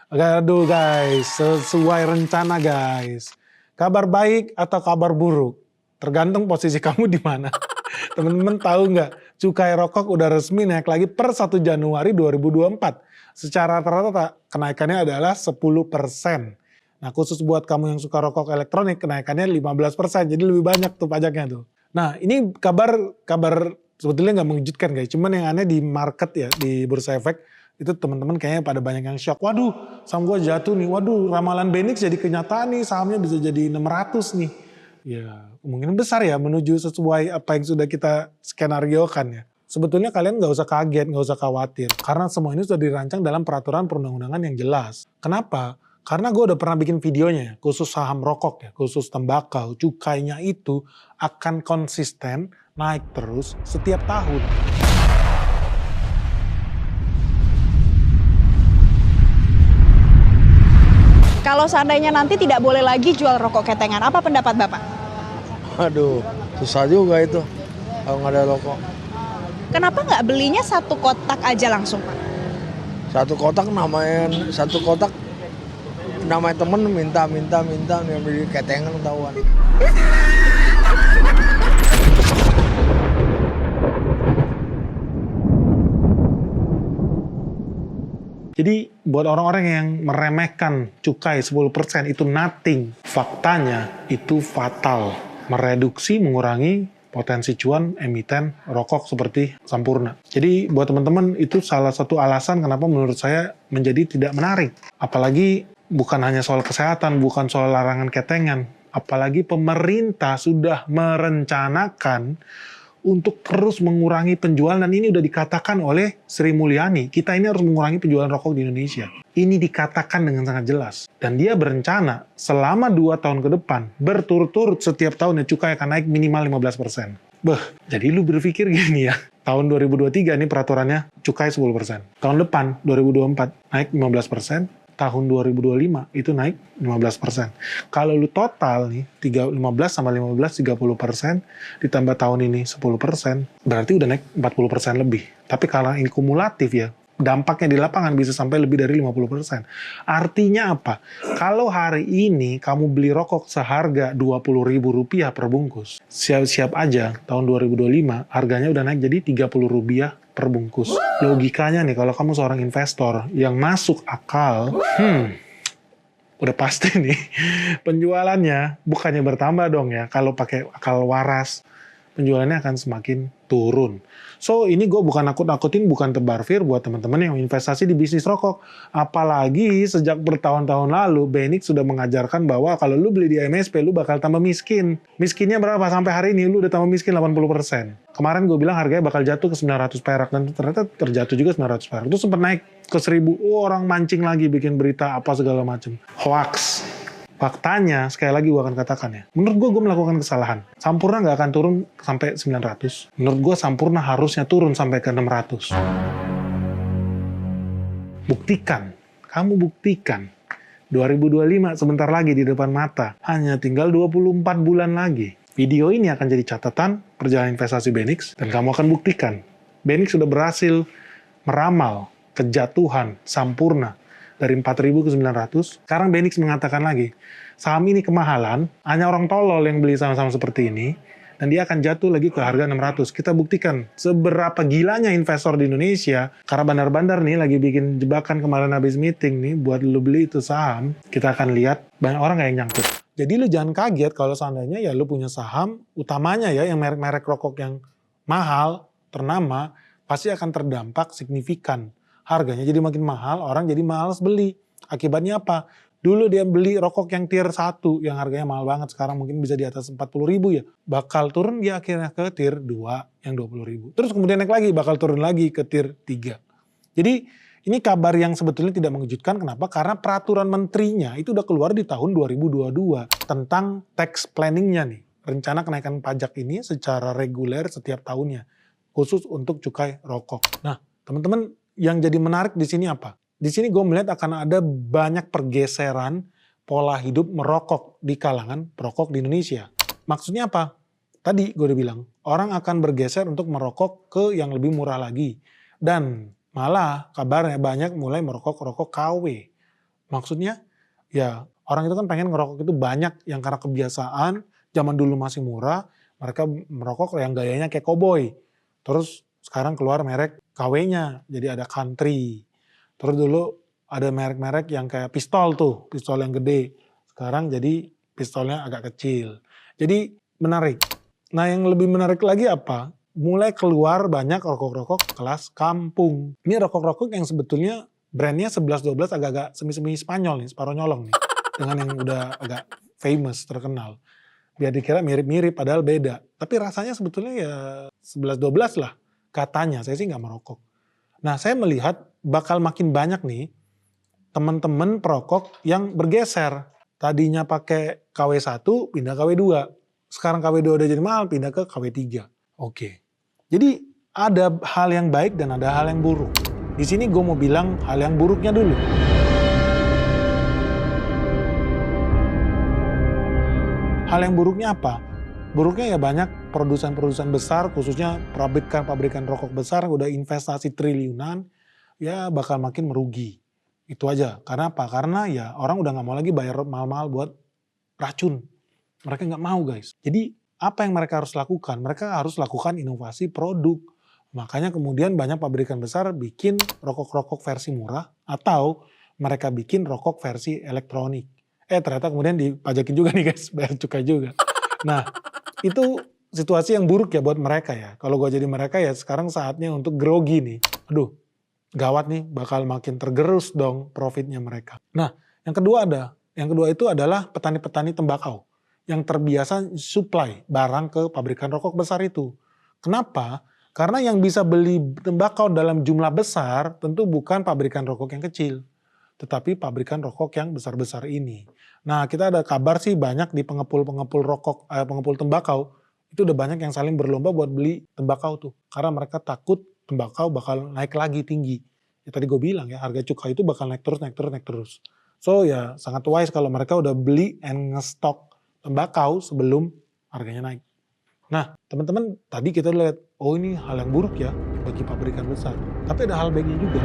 Aduh guys, sesuai rencana guys. Kabar baik atau kabar buruk? Tergantung posisi kamu di mana. Temen-temen tahu nggak? Cukai rokok udah resmi naik lagi per 1 Januari 2024. Secara rata-rata kenaikannya adalah 10%. Nah khusus buat kamu yang suka rokok elektronik kenaikannya 15%. Jadi lebih banyak tuh pajaknya tuh. Nah ini kabar sebetulnya nggak mengejutkan guys. Cuman yang aneh di market ya, di Bursa Efek, itu teman-teman kayaknya pada banyak yang shock. Waduh, saham gue jatuh nih. Waduh, ramalan Benix jadi kenyataan nih, sahamnya bisa jadi 600 nih. Ya, kemungkinan besar ya menuju sesuai apa yang sudah kita skenariokan ya. Sebetulnya kalian nggak usah kaget, nggak usah khawatir. Karena semua ini sudah dirancang dalam peraturan perundang-undangan yang jelas. Kenapa? Karena gue udah pernah bikin videonya, khusus saham rokok ya, khusus tembakau, cukainya itu akan konsisten naik terus setiap tahun. Kalau seandainya nanti tidak boleh lagi jual rokok ketengan, apa pendapat Bapak? Aduh, susah juga itu kalau nggak ada rokok. Kenapa nggak belinya satu kotak aja langsung, Pak? Satu kotak namanya temen minta yang beli ketengan ketahuan. Jadi buat orang-orang yang meremehkan cukai 10% itu nothing. Faktanya itu fatal. Mereduksi, mengurangi potensi cuan emiten rokok seperti Sampurna. Jadi buat teman-teman itu salah satu alasan kenapa menurut saya menjadi tidak menarik. Apalagi bukan hanya soal kesehatan, bukan soal larangan ketengan. Apalagi pemerintah sudah merencanakan untuk terus mengurangi penjualan, dan ini udah dikatakan oleh Sri Mulyani, kita ini harus mengurangi penjualan rokok di Indonesia. Ini dikatakan dengan sangat jelas. Dan dia berencana selama 2 tahun ke depan, berturut-turut setiap tahun cukai akan naik minimal 15%. Jadi lu berpikir gini ya, tahun 2023 ini peraturannya cukai 10%. Tahun depan, 2024, naik 15%. Tahun 2025 itu naik 15%. Kalau lu total nih 15 sama 15 30% ditambah tahun ini 10%, berarti udah naik 40% lebih. Tapi karena ini kumulatif ya, dampaknya di lapangan bisa sampai lebih dari 50%. Artinya apa? Kalau hari ini kamu beli rokok seharga Rp20.000 per bungkus, siap-siap aja tahun 2025 harganya udah naik jadi Rp30 per bungkus. Logikanya nih, kalau kamu seorang investor yang masuk akal, udah pasti nih penjualannya bukannya bertambah dong ya. Kalau pakai akal waras, penjualannya akan semakin turun. So, ini gue bukan nakut-nakutin, bukan tebar fir buat teman-teman yang investasi di bisnis rokok. Apalagi sejak bertahun-tahun lalu, Benix sudah mengajarkan bahwa kalau lu beli di MSP, lu bakal tambah miskin. Miskinnya berapa? Sampai hari ini lu udah tambah miskin 80%. Kemarin gue bilang harganya bakal jatuh ke 900 perak, dan ternyata terjatuh juga 900 perak. Itu sempat naik ke 1000. Orang mancing lagi bikin berita apa segala macam. Hoax. Faktanya, sekali lagi gue akan katakan ya, menurut gue melakukan kesalahan. Sampurna nggak akan turun sampai 900. Menurut gue Sampurna harusnya turun sampai ke 600. Buktikan, kamu buktikan. 2025 sebentar lagi di depan mata, hanya tinggal 24 bulan lagi. Video ini akan jadi catatan perjalanan investasi Benix, dan kamu akan buktikan. Benix sudah berhasil meramal kejatuhan Sampurna dari 4.000 ke 900. Sekarang Benix mengatakan lagi, saham ini kemahalan, hanya orang tolol yang beli saham-saham seperti ini, dan dia akan jatuh lagi ke harga 600. Kita buktikan seberapa gilanya investor di Indonesia, karena bandar-bandar nih lagi bikin jebakan kemarin habis meeting nih, buat lu beli itu saham, kita akan lihat banyak orang kayak yang nyangkut. Jadi lu jangan kaget kalau seandainya ya lu punya saham, utamanya ya yang merek-merek rokok yang mahal, ternama, pasti akan terdampak signifikan. Harganya jadi makin mahal, orang jadi malas beli. Akibatnya apa? Dulu dia beli rokok yang tier 1, yang harganya mahal banget, sekarang mungkin bisa di atas 40.000 ya. Bakal turun dia akhirnya ke tier 2 yang 20.000. Terus kemudian naik lagi, bakal turun lagi ke tier 3. Jadi ini kabar yang sebetulnya tidak mengejutkan. Kenapa? Karena peraturan menterinya itu udah keluar di tahun 2022 tentang tax planning-nya nih. Rencana kenaikan pajak ini secara reguler setiap tahunnya, khusus untuk cukai rokok. Nah, teman-teman, yang jadi menarik di sini apa? Di sini gue melihat akan ada banyak pergeseran pola hidup merokok di kalangan perokok di Indonesia. Maksudnya apa? Tadi gue udah bilang, orang akan bergeser untuk merokok ke yang lebih murah lagi. Dan malah kabarnya banyak mulai merokok rokok KW. Maksudnya, ya orang itu kan pengen ngerokok itu banyak yang karena kebiasaan, zaman dulu masih murah, mereka merokok yang gayanya kayak koboi. Terus sekarang keluar merek KW-nya, jadi ada country. Terus dulu ada merek-merek yang kayak pistol tuh, pistol yang gede. Sekarang jadi pistolnya agak kecil. Jadi menarik. Nah yang lebih menarik lagi apa? Mulai keluar banyak rokok-rokok kelas kampung. Ini rokok-rokok yang sebetulnya brandnya 11-12 agak-agak semi-semi Spanyol nih, separuh nyolong nih. Dengan yang udah agak famous, terkenal. Biar dikira mirip-mirip, padahal beda. Tapi rasanya sebetulnya ya 11-12 lah. Katanya, saya sih nggak merokok. Nah saya melihat bakal makin banyak nih teman-teman perokok yang bergeser. Tadinya pakai KW1, pindah KW2. Sekarang KW2 udah jadi mahal, pindah ke KW3. Oke. Jadi ada hal yang baik dan ada hal yang buruk. Di sini gue mau bilang hal yang buruknya dulu. Hal yang buruknya apa? Buruknya ya banyak produsen-produsen besar, khususnya pabrikan-pabrikan rokok besar, udah investasi triliunan, ya bakal makin merugi. Itu aja. Karena apa? Karena ya orang udah nggak mau lagi bayar mahal-mahal buat racun. Mereka nggak mau guys. Jadi apa yang mereka harus lakukan? Mereka harus lakukan inovasi produk. Makanya kemudian banyak pabrikan besar bikin rokok-rokok versi murah atau mereka bikin rokok versi elektronik. Ternyata kemudian dipajakin juga nih guys, bayar cukai juga. Nah, itu situasi yang buruk ya buat mereka ya. Kalau gue jadi mereka ya sekarang saatnya untuk grogi nih. Aduh, gawat nih, bakal makin tergerus dong profitnya mereka. Nah, yang kedua itu adalah petani-petani tembakau yang terbiasa supply barang ke pabrikan rokok besar itu. Kenapa? Karena yang bisa beli tembakau dalam jumlah besar tentu bukan pabrikan rokok yang kecil, tetapi pabrikan rokok yang besar-besar ini. Nah, kita ada kabar sih banyak di pengepul-pengepul rokok, pengepul tembakau, itu udah banyak yang saling berlomba buat beli tembakau tuh. Karena mereka takut tembakau bakal naik lagi tinggi. Ya tadi gue bilang ya, harga cukai itu bakal naik terus. So ya sangat wise kalau mereka udah beli and nge-stock tembakau sebelum harganya naik. Nah, teman-teman tadi kita lihat, oh ini hal yang buruk ya bagi pabrikan besar. Tapi ada hal baiknya juga.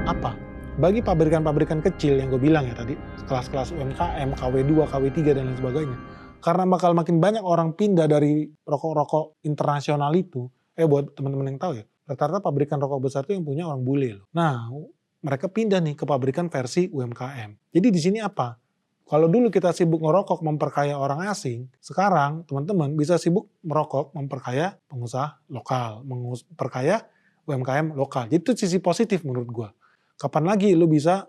Apa? Bagi pabrikan-pabrikan kecil yang gue bilang ya tadi, kelas-kelas UMKM, KW2, KW3 dan lain sebagainya. Karena bakal makin banyak orang pindah dari rokok-rokok internasional itu, buat teman-teman yang tahu ya, rata-rata pabrikan rokok besar itu yang punya orang bule loh. Nah, mereka pindah nih ke pabrikan versi UMKM. Jadi di sini apa? Kalau dulu kita sibuk ngerokok memperkaya orang asing, sekarang teman-teman bisa sibuk merokok memperkaya pengusaha lokal, memperkaya UMKM lokal. Jadi itu sisi positif menurut gua. Kapan lagi lu bisa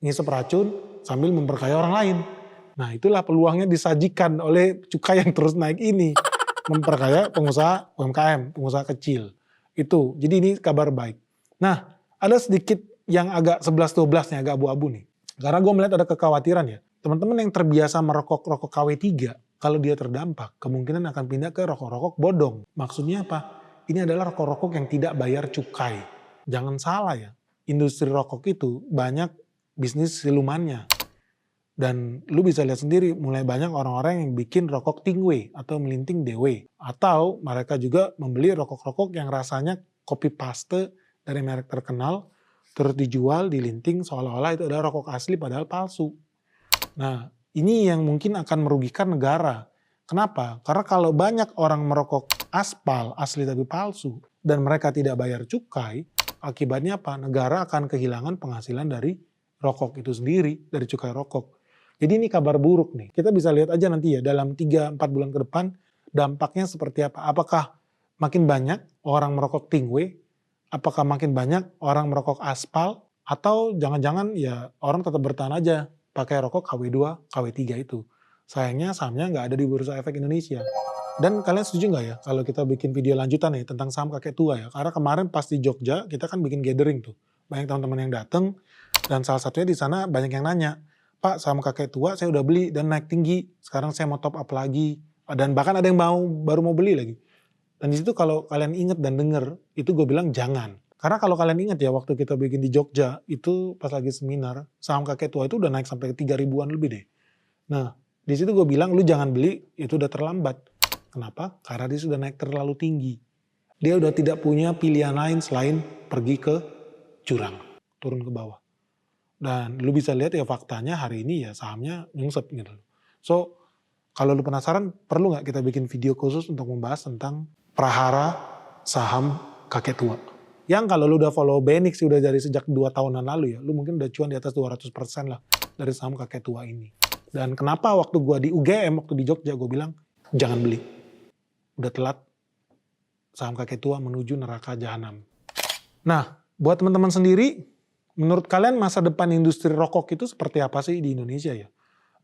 ngisep racun sambil memperkaya orang lain? Nah itulah peluangnya disajikan oleh cukai yang terus naik ini. Memperkaya pengusaha UMKM, pengusaha kecil. Itu, jadi ini kabar baik. Nah ada sedikit yang agak 11-12 nih, agak abu-abu nih. Karena gue melihat ada kekhawatiran ya. Teman-teman yang terbiasa merokok rokok KW3, kalau dia terdampak, kemungkinan akan pindah ke rokok-rokok bodong. Maksudnya apa? Ini adalah rokok-rokok yang tidak bayar cukai. Jangan salah ya, industri rokok itu banyak bisnis silumannya. Dan lu bisa lihat sendiri, mulai banyak orang-orang yang bikin rokok tingwe atau melinting dewe. Atau mereka juga membeli rokok-rokok yang rasanya copy paste dari merek terkenal, terus dijual, dilinting seolah-olah itu adalah rokok asli padahal palsu. Nah, ini yang mungkin akan merugikan negara. Kenapa? Karena kalau banyak orang merokok aspal asli tapi palsu dan mereka tidak bayar cukai, akibatnya apa? Negara akan kehilangan penghasilan dari rokok itu sendiri, dari cukai rokok. Jadi ini kabar buruk nih. Kita bisa lihat aja nanti ya dalam 3-4 bulan ke depan dampaknya seperti apa. Apakah makin banyak orang merokok tingwe? Apakah makin banyak orang merokok aspal? Atau jangan-jangan ya orang tetap bertahan aja pakai rokok KW2, KW3 itu. Sayangnya sahamnya nggak ada di Bursa Efek Indonesia. Dan kalian setuju nggak ya kalau kita bikin video lanjutan nih tentang saham kakek tua ya? Karena kemarin pas di Jogja kita kan bikin gathering tuh. Banyak teman-teman yang datang dan salah satunya di sana banyak yang nanya, Pak saham kakek tua saya udah beli dan naik tinggi, sekarang saya mau top up lagi. Dan bahkan ada yang baru mau beli lagi. Dan di situ kalau kalian ingat dan denger, itu gue bilang jangan. Karena kalau kalian ingat ya waktu kita bikin di Jogja, itu pas lagi seminar, saham kakek tua itu udah naik sampai 3 ribuan lebih deh. Nah, di situ gue bilang lu jangan beli, itu udah terlambat. Kenapa? Karena dia sudah naik terlalu tinggi. Dia udah tidak punya pilihan lain selain pergi ke jurang, turun ke bawah. Dan lu bisa lihat ya faktanya hari ini ya sahamnya nyungsep gitu. So, kalau lu penasaran, perlu nggak kita bikin video khusus untuk membahas tentang prahara saham kakek tua. Yang kalau lu udah follow Benix udah dari sejak 2 tahunan lalu ya, lu mungkin udah cuan di atas 200% lah dari saham kakek tua ini. Dan kenapa waktu gua di UGM, waktu di Jogja, gue bilang jangan beli. Udah telat, saham kakek tua menuju neraka jahanam. Nah, buat teman-teman sendiri, menurut kalian masa depan industri rokok itu seperti apa sih di Indonesia ya?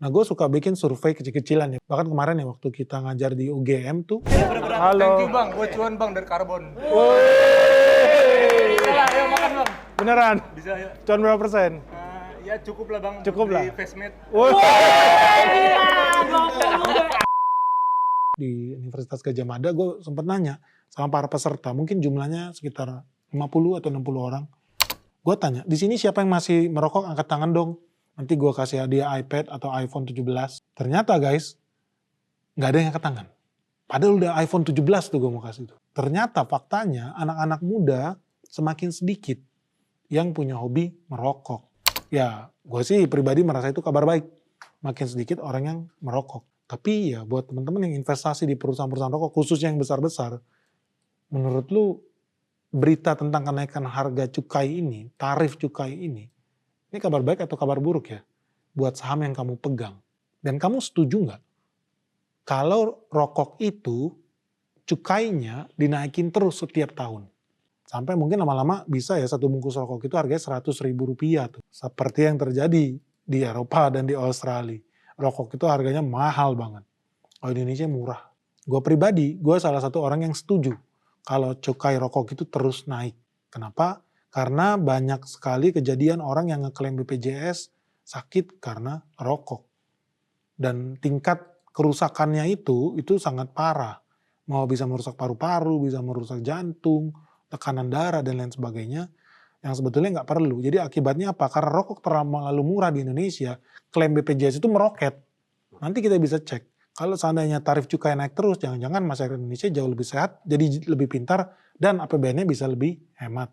Nah, gue suka bikin survei kecil-kecilan ya. Bahkan kemarin ya waktu kita ngajar di UGM tuh. Thank you bang, gue cuan bang dari karbon. Bisa ayo makan bang. Beneran? Bisa ya. Cuan berapa persen? Ya cukup lah bang. Cukup lah. Di FaceMate. Di Universitas Gadjah Mada gue sempat nanya sama para peserta, mungkin jumlahnya sekitar 50 atau 60 orang. Gue tanya, di sini siapa yang masih merokok angkat tangan dong. Nanti gue kasih hadiah iPad atau iPhone 17. Ternyata guys, nggak ada yang angkat tangan. Padahal udah iPhone 17 tuh gue mau kasih tuh. Ternyata faktanya anak-anak muda semakin sedikit yang punya hobi merokok. Ya, gue sih pribadi merasa itu kabar baik. Makin sedikit orang yang merokok. Tapi ya buat teman-teman yang investasi di perusahaan-perusahaan rokok, khususnya yang besar-besar, menurut lu berita tentang kenaikan harga cukai ini, tarif cukai ini kabar baik atau kabar buruk ya? Buat saham yang kamu pegang. Dan kamu setuju nggak? Kalau rokok itu cukainya dinaikin terus setiap tahun. Sampai mungkin lama-lama bisa ya satu bungkus rokok itu harganya 100.000 rupiah tuh. Seperti yang terjadi di Eropa dan di Australia. Rokok itu harganya mahal banget. Kalau di Indonesia murah. Gue pribadi, gue salah satu orang yang setuju kalau cukai rokok itu terus naik. Kenapa? Karena banyak sekali kejadian orang yang ngeklaim BPJS sakit karena rokok. Dan tingkat kerusakannya itu sangat parah. Mau bisa merusak paru-paru, bisa merusak jantung, tekanan darah, dan lain sebagainya. Yang sebetulnya nggak perlu. Jadi akibatnya apa? Karena rokok terlalu murah di Indonesia, klaim BPJS itu meroket. Nanti kita bisa cek. Kalau seandainya tarif cukai naik terus, jangan-jangan masyarakat Indonesia jauh lebih sehat, jadi lebih pintar, dan APBN-nya bisa lebih hemat.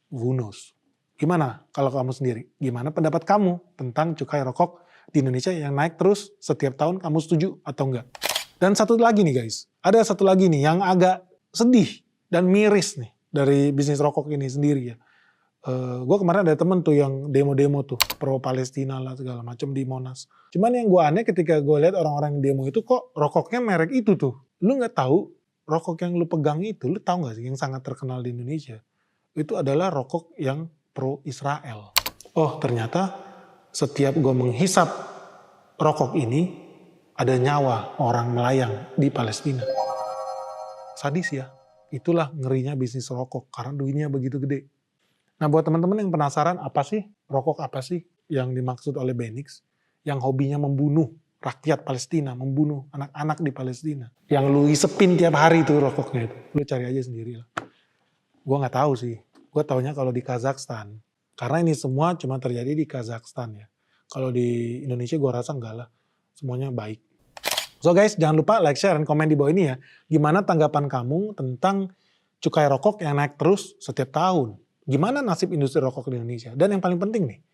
Who knows? Gimana kalau kamu sendiri? Gimana pendapat kamu tentang cukai rokok di Indonesia yang naik terus setiap tahun? Kamu setuju atau enggak? Dan satu lagi nih guys, ada satu lagi nih yang agak sedih dan miris nih dari bisnis rokok ini sendiri ya. Gue kemarin ada temen tuh yang demo-demo tuh pro Palestina lah segala macam di Monas. Cuman yang gue aneh ketika gue lihat orang-orang demo itu kok rokoknya merek itu tuh. Lu nggak tahu rokok yang lu pegang itu, lu tahu nggak sih yang sangat terkenal di Indonesia? Itu adalah rokok yang pro Israel. Oh ternyata setiap gue menghisap rokok ini ada nyawa orang melayang di Palestina. Sadis ya. Itulah ngerinya bisnis rokok karena duitnya begitu gede. Nah buat teman-teman yang penasaran apa sih rokok apa sih yang dimaksud oleh Benix yang hobinya membunuh rakyat Palestina, membunuh anak-anak di Palestina. Yang lu isepin tiap hari itu rokoknya itu. Lu cari aja sendiri lah. Gue nggak tahu sih. Gue taunya kalau di Kazakhstan. Karena ini semua cuma terjadi di Kazakhstan ya. Kalau di Indonesia gue rasa enggak lah. Semuanya baik. So guys, jangan lupa like, share, dan komen di bawah ini ya. Gimana tanggapan kamu tentang cukai rokok yang naik terus setiap tahun? Gimana nasib industri rokok di Indonesia? Dan yang paling penting nih,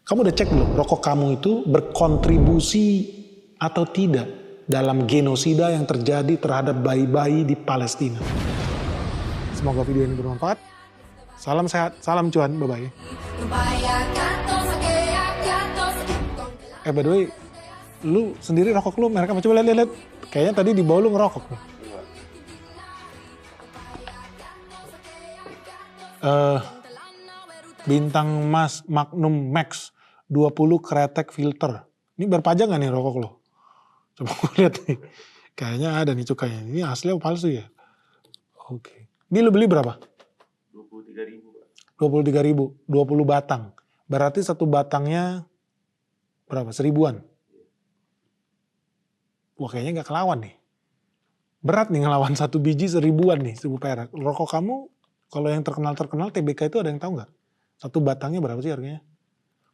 kamu udah cek belum rokok kamu itu berkontribusi atau tidak dalam genosida yang terjadi terhadap bayi-bayi di Palestina? Semoga video ini bermanfaat. Salam sehat, salam cuan, bye-bye. By the way, lu sendiri rokok lu merek apa? Coba lihat. Kayaknya tadi di bawah lu ngerokok nih. Bintang Mas Magnum Max 20 kretek filter. Ini berpajak gak nih rokok lo? Coba gue lihat nih. Kayaknya ada nih cukainya. Ini asli apa palsu ya? Oke. Ini lo beli berapa? 23.000. 20 batang. Berarti satu batangnya berapa? 1.000-an. Wah kayaknya gak kelawan nih. Berat nih ngelawan satu biji 1.000-an nih, 1.000 perak. Rokok kamu kalau yang terkenal TBK itu ada yang tahu nggak? Satu batangnya berapa sih harganya?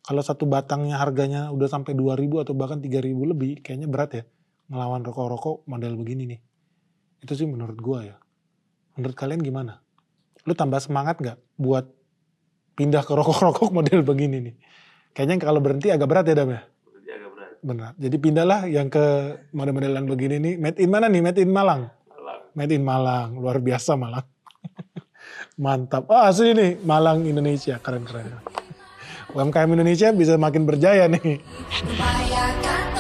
Kalau satu batangnya harganya udah sampai 2.000 atau bahkan 3.000 lebih, kayaknya berat ya ngelawan rokok-rokok model begini nih. Itu sih menurut gua ya. Menurut kalian gimana? Lu tambah semangat nggak buat pindah ke rokok-rokok model begini nih? Kayaknya kalau berhenti agak berat ya Dam ya? Berarti agak berat. Benar. Jadi pindahlah yang ke model-modelan begini nih. Made in mana nih? Made in Malang. Malang. Made in Malang. Luar biasa Malang. Mantap. Oh asli nih. Malang Indonesia. Keren-keren. UMKM Indonesia bisa makin berjaya nih. Bayangkan